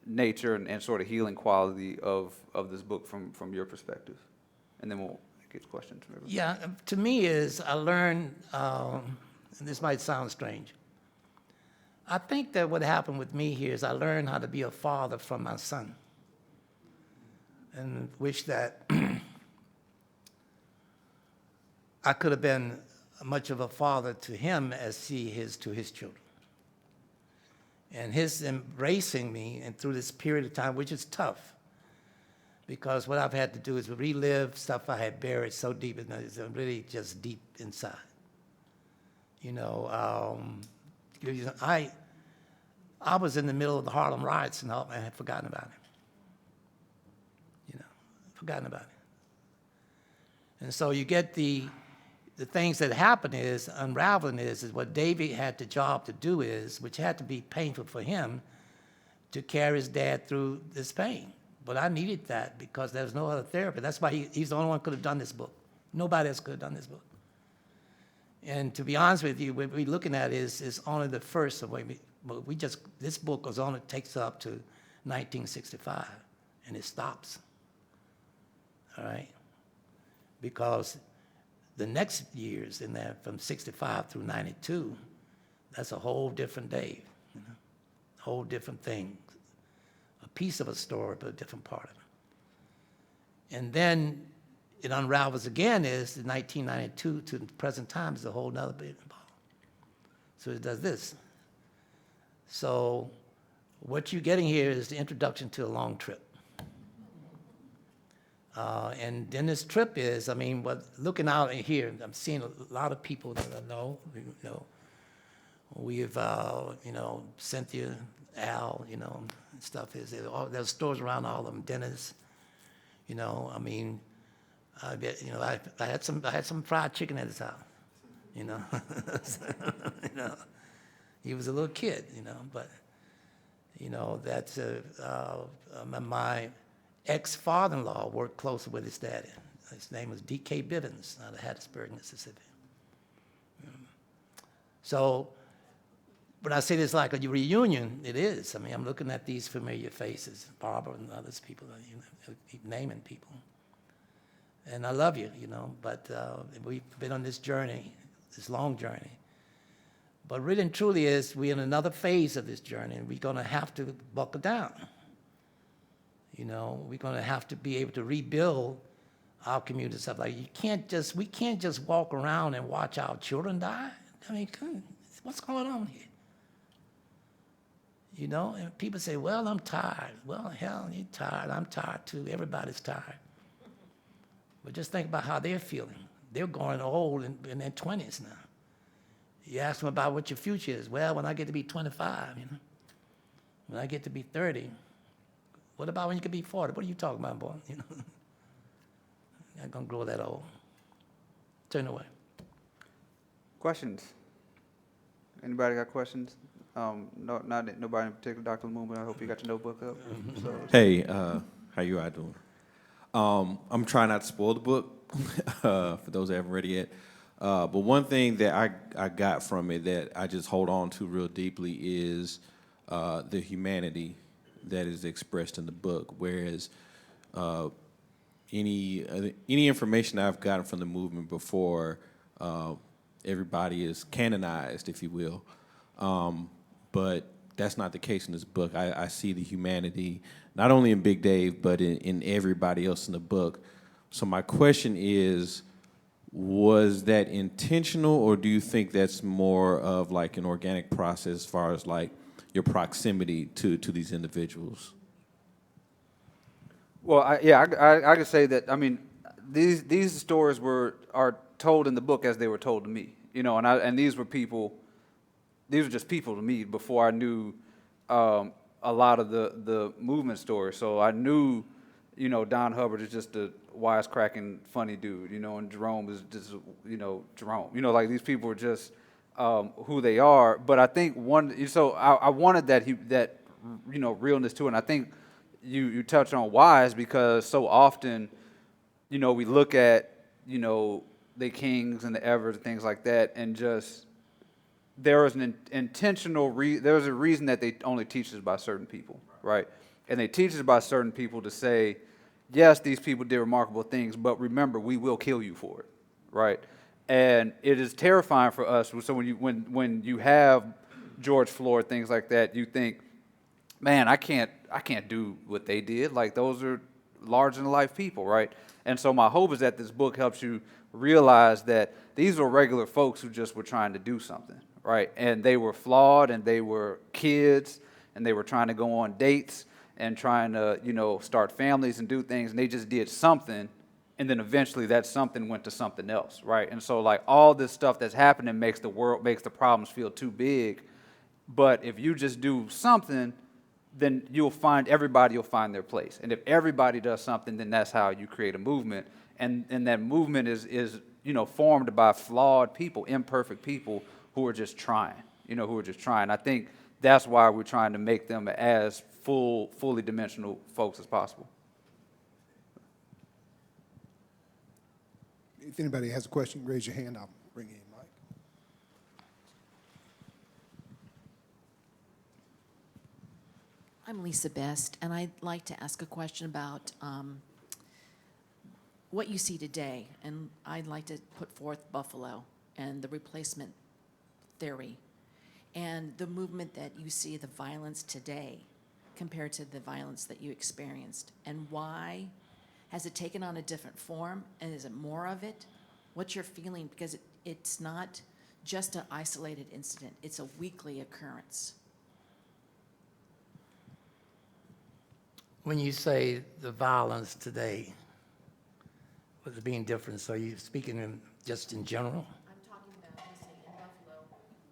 nature and sort of healing quality of this book from your perspective? And then we'll get questions from everybody. Yeah, to me I learned, and this might sound strange, I think that what happened with me here is I learned how to be a father from my son, and wish that I could have been much of a father to him as he is to his children. And his embracing me and through this period of time, which is tough, because what I've had to do is relive stuff I had buried so deep, and it's really just deep inside. I was in the middle of the Harlem riots and all, I had forgotten about it. Forgotten about it. And so you get the things that happen is, unraveling is what David had the job to do is, which had to be painful for him, to carry his dad through this pain. But I needed that because there was no other therapy. That's why he's the only one who could have done this book. Nobody else could have done this book. And to be honest with you, what we're looking at is only the first of what this book takes up to 1965, and it stops. All right? Because the next years in there, from 65 through 92, that's a whole different Dave, a whole different thing, a piece of a story, but a different part of it. And then it unravels again is the 1992 to the present time is a whole nother bit involved. So it does this. So what you're getting here is the introduction to a long trip. And then this trip is, looking out here, I'm seeing a lot of people that I know. We've, Cynthia, Al, and stuff there's stores around all of them, Dennis. I bet, I had some fried chicken at his house. He was a little kid, but that's my ex-father-in-law worked closely with his daddy. His name was D.K. Bivens out of Hattiesburg, Mississippi. So when I say this like a reunion, it is. I'm looking at these familiar faces, Barbara and others people, keep naming people. And I love you, but we've been on this journey, this long journey. But really and truly we're in another phase of this journey, and we're going to have to buckle down. We're going to have to be able to rebuild our community stuff. Like we can't just walk around and watch our children die. What's going on here? And people say, well, I'm tired. Well, hell, you're tired. I'm tired too. Everybody's tired. But just think about how they're feeling. They're growing old in their 20s now. You ask them about what your future is. Well, when I get to be 25, when I get to be 30, what about when you can be 40? What are you talking about, boy? You're not going to grow that old. Turn away. Questions? Anybody got questions? No, nobody in particular. Dr. Lumumba, I hope you got your notebook up. Hey, how you all doing? I'm trying not to spoil the book for those that haven't read it yet. But one thing that I got from it that I just hold on to real deeply is the humanity that is expressed in the book, whereas any information I've gotten from the movement before, everybody is canonized, if you will. But that's not the case in this book. I see the humanity, not only in Big Dave, but in everybody else in the book. So my question is, was that intentional, or do you think that's more of like an organic process as far as like your proximity to these individuals? Well, I could say that. I mean, these stories are told in the book as they were told to me, you know, and these were people, these were just people to me before I knew a lot of the movement stories. So I knew, you know, Don Hubbard is just a wisecracking, funny dude, you know, and Jerome is just, you know, Jerome. You know, like these people are just who they are. But I think I wanted that you know, realness to it. And I think you touch on wise because so often, you know, we look at, you know, the Kings and the Evers and things like that, and just there is an there's a reason that they only teach us by certain people, right? And they teach us by certain people to say, yes, these people did remarkable things, but remember, we will kill you for it, right? And it is terrifying for us. So when you have George Floyd, things like that, you think, man, I can't do what they did. Like, those are larger than life people, right? And so my hope is that this book helps you realize that these were regular folks who just were trying to do something, right? And they were flawed, and they were kids, and they were trying to go on dates and trying to, you know, start families and do things, and they just did something, and then eventually that something went to something else, right? And so, like, all this stuff that's happening makes the problems feel too big. But if you just do something, then you'll find their place. And if everybody does something, then that's how you create a movement. And that movement is you know, formed by flawed people, imperfect people who are just trying, you know, I think that's why we're trying to make them as fully dimensional folks as possible. If anybody has a question, raise your hand. I'll bring you in, Mike. I'm Lisa Best, and I'd like to ask a question about what you see today. And I'd like to put forth Buffalo and the replacement theory and the movement that you see, the violence today compared to the violence that you experienced. And why has it taken on a different form? And is it more of it? What's your feeling? Because it's not just an isolated incident. It's a weekly occurrence. When you say the violence today, with it being different, so you're speaking just in general? I'm talking about, you say, in Buffalo,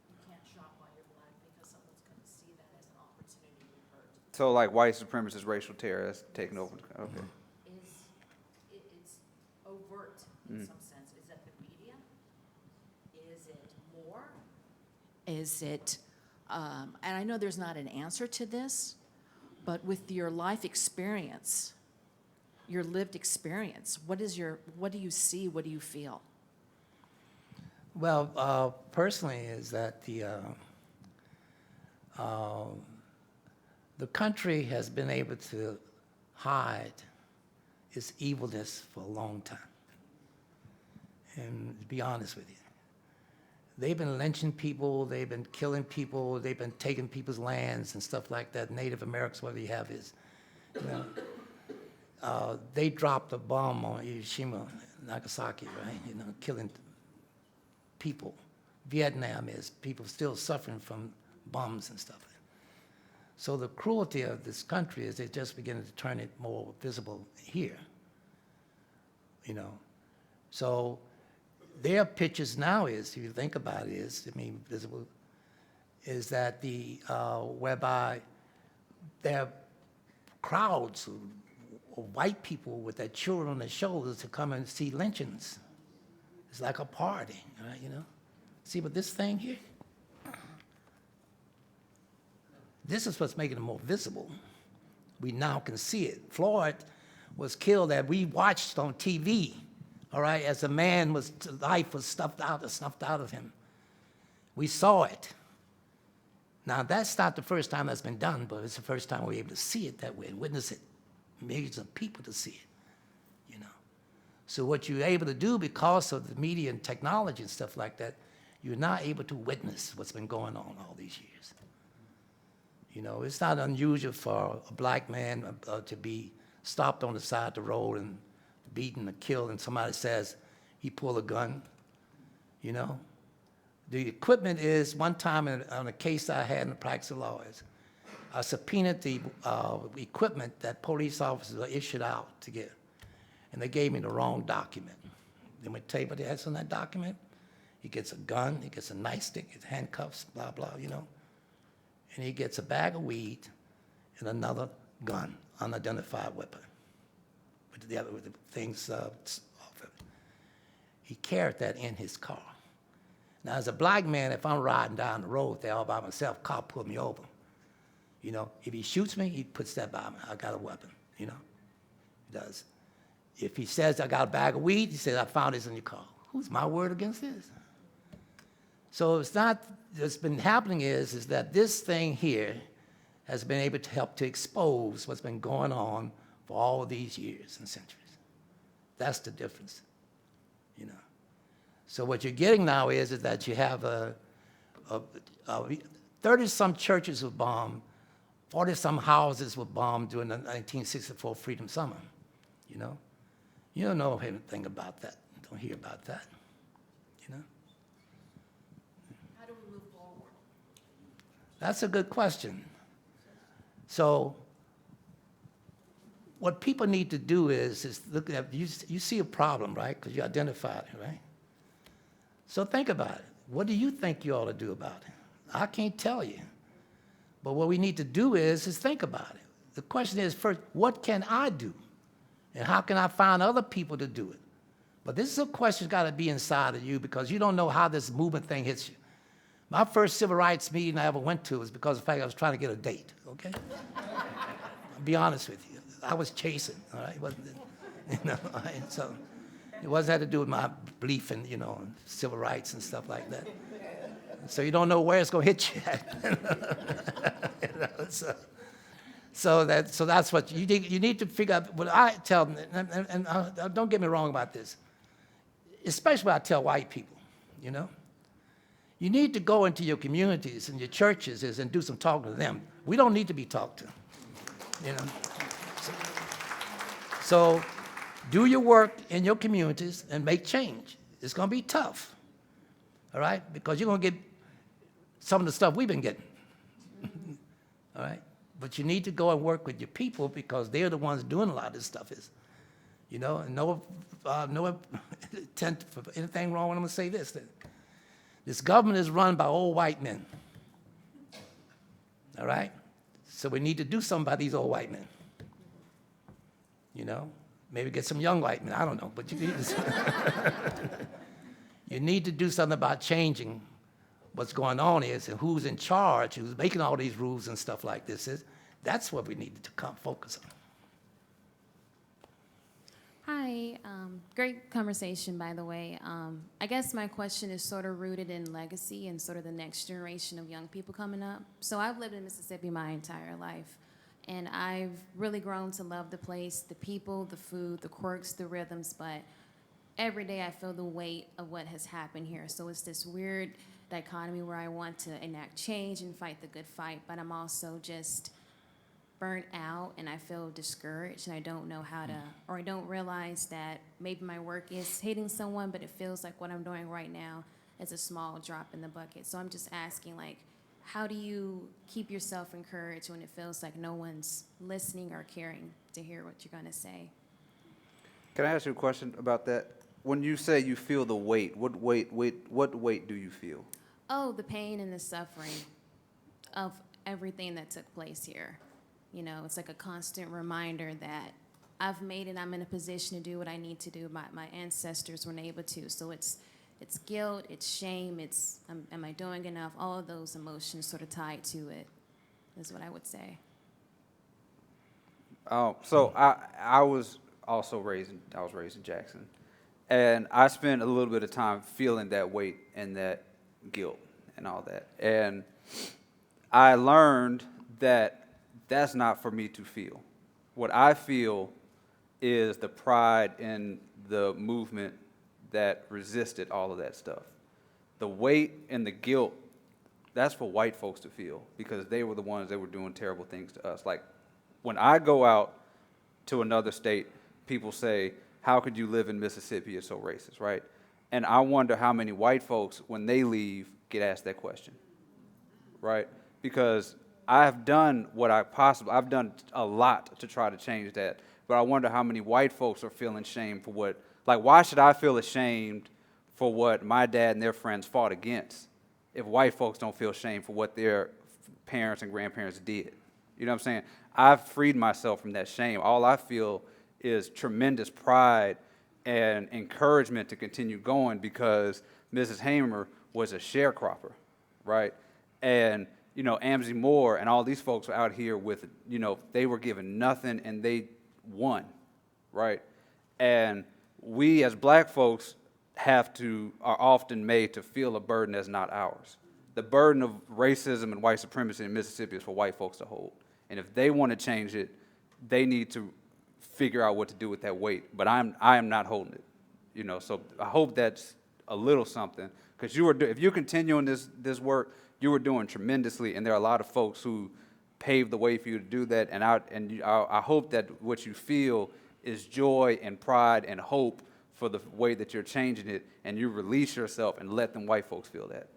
you can't shop while you're black because someone's going to see that as an opportunity to hurt. So, like, white supremacist racial terror has taken over. Okay. It's overt in some sense. Is that the media? Is it more? Is it, and I know there's not an answer to this, but with your life experience, your lived experience, what do you see, what do you feel? Well, personally, is that the country has been able to hide its evilness for a long time. And to be honest with you, they've been lynching people, they've been killing people, they've been taking people's lands and stuff like that. Native Americans, whatever you have is, you know. They dropped a bomb on Hiroshima, Nagasaki, right? You know, killing people. Vietnam is people still suffering from bombs and stuff. So the cruelty of this country is they're just beginning to turn it more visible here, you know. So their pictures now is, if you think about it, visible, is that whereby there are crowds of white people with their children on their shoulders to come and see lynchings. It's like a party, right, you know? See, but this thing here, this is what's making it more visible. We now can see it. Floyd was killed that we watched on TV, all right, as a man life was snuffed out of him. We saw it. Now, that's not the first time that's been done, but it's the first time we're able to see it that way and witness it. Millions of people to see it, you know. So what you're able to do because of the media and technology and stuff like that, you're now able to witness what's been going on all these years. You know, it's not unusual for a black man to be stopped on the side of the road and beaten or killed, and somebody says he pulled a gun, you know. The equipment is, one time on a case I had in the practice of law, is subpoenaed the equipment that police officers are issued out to get, and they gave me the wrong document. Then we tell you what it has on that document. He gets a gun, he gets a nightstick, his handcuffs, blah, blah, you know. And he gets a bag of weed and another gun, unidentified weapon, with the things off of it. He carried that in his car. Now, as a black man, if I'm riding down the road there all by myself, cop pull me over. You know, if he shoots me, he puts that by me. I got a weapon, you know. He does. If he says I got a bag of weed, he says I found this in your car. Who's my word against this? So it's not, what's been happening is that this thing here has been able to help to expose what's been going on for all these years and centuries. That's the difference, you know. So what you're getting now is that you have 30-some churches were bombed, 40-some houses were bombed during the 1964 Freedom Summer, you know. You don't know anything about that. Don't hear about that, you know. How do we move forward? That's a good question. So what people need to do is look at, you see a problem, right? Because you identified it, right? So think about it. What do you think you ought to do about it? I can't tell you. But what we need to do is think about it. The question is first, what can I do? And how can I find other people to do it? But this is a question that's got to be inside of you because you don't know how this movement thing hits you. My first civil rights meeting I ever went to was because of the fact I was trying to get a date, okay? I'll be honest with you. I was chasing, all right? You know, all right? So it wasn't had to do with my belief in, you know, civil rights and stuff like that. So you don't know where it's going to hit you at. You know, so that's what you need to figure out. What I tell them, and don't get me wrong about this, especially what I tell white people, you know. You need to go into your communities and your churches and do some talking to them. We don't need to be talked to, you know. So do your work in your communities and make change. It's going to be tough, all right, because you're going to get some of the stuff we've been getting, all right? But you need to go and work with your people because they're the ones doing a lot of this stuff. You know, and no intent for anything wrong when I'm going to say this. That this government is run by old white men, all right? So we need to do something about these old white men, you know? Maybe get some young white men, I don't know, but you need to, you need to do something about changing what's going on is and who's in charge, who's making all these rules and stuff like this is. That's what we need to come focus on. Hi, great conversation, by the way. I guess my question is sort of rooted in legacy and sort of the next generation of young people coming up. So I've lived in Mississippi my entire life, and I've really grown to love the place, the people, the food, the quirks, the rhythms, but every day I feel the weight of what has happened here. So it's this weird dichotomy where I want to enact change and fight the good fight, but I'm also just burnt out and I feel discouraged and I don't know how to, or I don't realize that maybe my work is hitting someone, but it feels like what I'm doing right now is a small drop in the bucket. So I'm just asking, like, how do you keep yourself encouraged when it feels like no one's listening or caring to hear what you're gonna say? Can I ask you a question about that? When you say you feel the weight, what weight do you feel? Oh, the pain and the suffering of everything that took place here. You know, it's like a constant reminder that I've made it, I'm in a position to do what I need to do. My ancestors weren't able to. So it's guilt, it's shame, it's am I doing enough? All of those emotions sort of tied to it is what I would say. So I was raised in Jackson. And I spent a little bit of time feeling that weight and that guilt and all that. And I learned that that's not for me to feel. What I feel is the pride in the movement that resisted all of that stuff. The weight and the guilt, that's for white folks to feel because they were the ones that were doing terrible things to us. Like when I go out to another state, people say, how could you live in Mississippi? It's so racist, right? And I wonder how many white folks, when they leave, get asked that question, right? Because I've done I've done a lot to try to change that. But I wonder how many white folks are feeling shame for why should I feel ashamed for what my dad and their friends fought against if white folks don't feel shame for what their parents and grandparents did? You know what I'm saying? I've freed myself from that shame. All I feel is tremendous pride and encouragement to continue going because Mrs. Hamer was a sharecropper, right? And, Amzie Moore and all these folks were out here with, they were given nothing and they won, right? And we as black folks are often made to feel a burden that's not ours. The burden of racism and white supremacy in Mississippi is for white folks to hold. And if they want to change it, they need to figure out what to do with that weight. But I am not holding it, So I hope that's a little something, because if you're continuing this work, you were doing tremendously, and there are a lot of folks who paved the way for you to do that. And I hope that what you feel is joy and pride and hope for the way that you're changing it, and you release yourself and let them white folks feel that.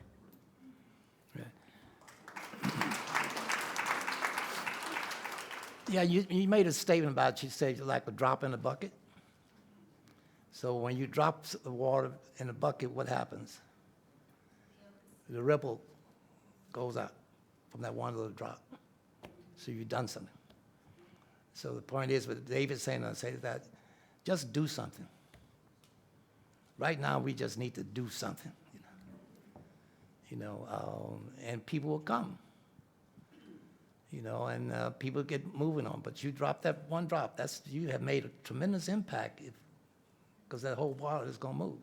Yeah, you made a statement about, you said you're like a drop in a bucket. So when you drop the water in the bucket, what happens? The ripple goes out from that one little drop. So you've done something. So the point is, what David's saying, I say that, just do something. Right now, we just need to do something, and people will come. And people get moving on. But you drop that one drop, you have made a tremendous impact because that whole water is going to move.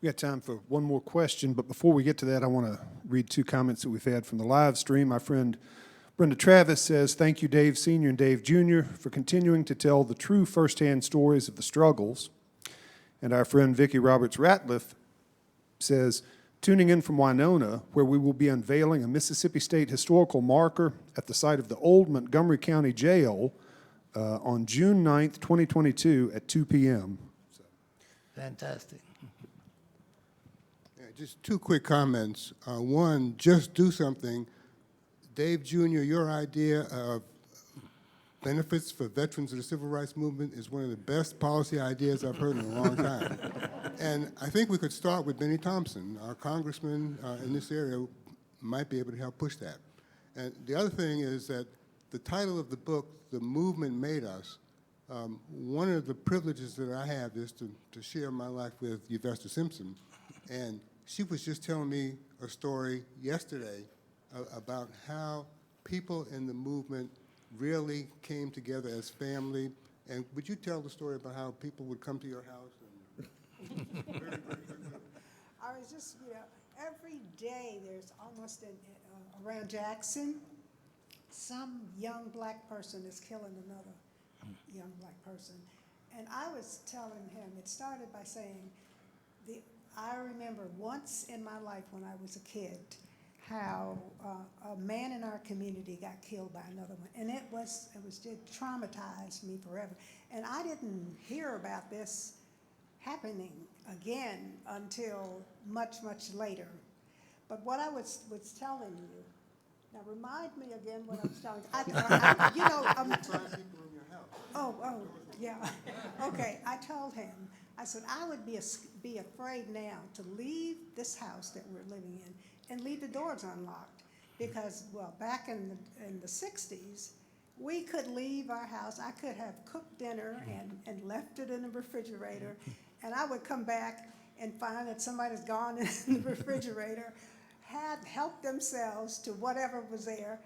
We got time for one more question, but before we get to that, I want to read two comments that we've had from the live stream. My friend Brenda Travis says, "Thank you, Dave Sr. and Dave Jr., for continuing to tell the true firsthand stories of the struggles." And our friend Vicki Roberts Ratliff says, "Tuning in from Winona, where we will be unveiling a Mississippi State historical marker at the site of the old Montgomery County Jail on June 9th, 2022 at 2 p.m. Fantastic. Yeah, just two quick comments. One, just do something. Dave Jr., your idea of benefits for veterans of the civil rights movement is one of the best policy ideas I've heard in a long time. And I think we could start with Benny Thompson. Our congressman in this area might be able to help push that. And the other thing is that the title of the book, The Movement Made Us, one of the privileges that I have is to share my life with Yvester Simpson. And she was just telling me a story yesterday about how people in the movement really came together as family. And would you tell the story about how people would come to your house? I was just, every day there's almost around Jackson, some young black person is killing another young black person. And I was telling him, it started by saying, I remember once in my life when I was a kid, how a man in our community got killed by another one. And it traumatized me forever. And I didn't hear about this happening again until much, much later. But what I was telling you, now remind me again what I was telling you. Yeah. Okay, I told him, I said, I would be afraid now to leave this house that we're living in and leave the doors unlocked because, well, back in the 60s, we could leave our house. I could have cooked dinner and left it in the refrigerator, and I would come back and find that somebody's gone in the refrigerator, had helped themselves to whatever was there,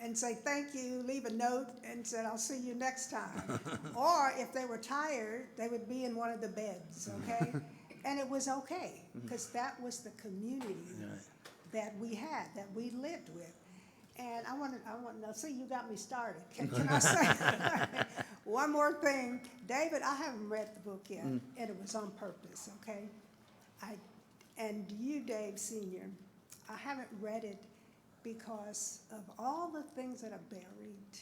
and say thank you, leave a note, and said I'll see you next time. Or if they were tired, they would be in one of the beds, okay? And it was okay, because that was the community that we had, that we lived with. And I want now see, you got me started. Can I say one more thing? David, I haven't read the book yet, and it was on purpose, okay? And you, Dave Sr., I haven't read it because of all the things that are buried.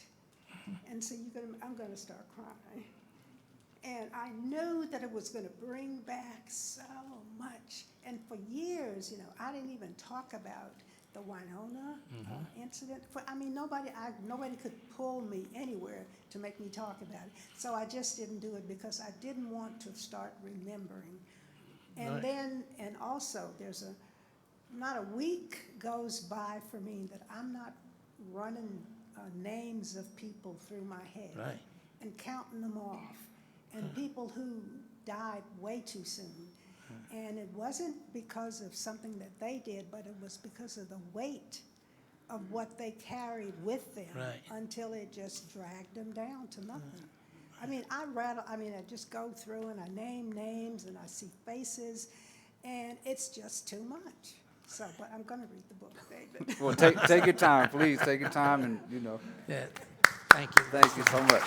And so I'm gonna start crying. And I knew that it was gonna bring back so much. And for years, I didn't even talk about the Winona incident. I mean, nobody could pull me anywhere to make me talk about it. So I just didn't do it because I didn't want to start remembering. And Right. then, and also, not a week goes by for me that I'm not running names of people through my head. Right. And counting them off, and people who died way too soon. And it wasn't because of something that they did, but it was because of the weight of what they carried with them Right. until it just dragged them down to nothing. I mean, I just go through and I name names and I see faces, and it's just too much. So, but I'm gonna read the book, David. Well, take your time, please. Take your time, and Yeah, thank you. thank you so much.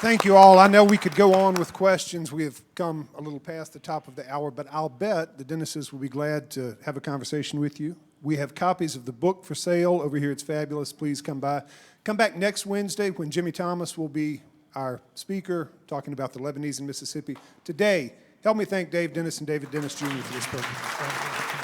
Thank you all. I know we could go on with questions. We have come a little past the top of the hour, but I'll bet the Dennises will be glad to have a conversation with you. We have copies of the book for sale over here. It's fabulous. Please come by. Come back next Wednesday when Jimmy Thomas will be our speaker talking about the Lebanese in Mississippi. Today, help me thank Dave Dennis and David Dennis Jr. for this program.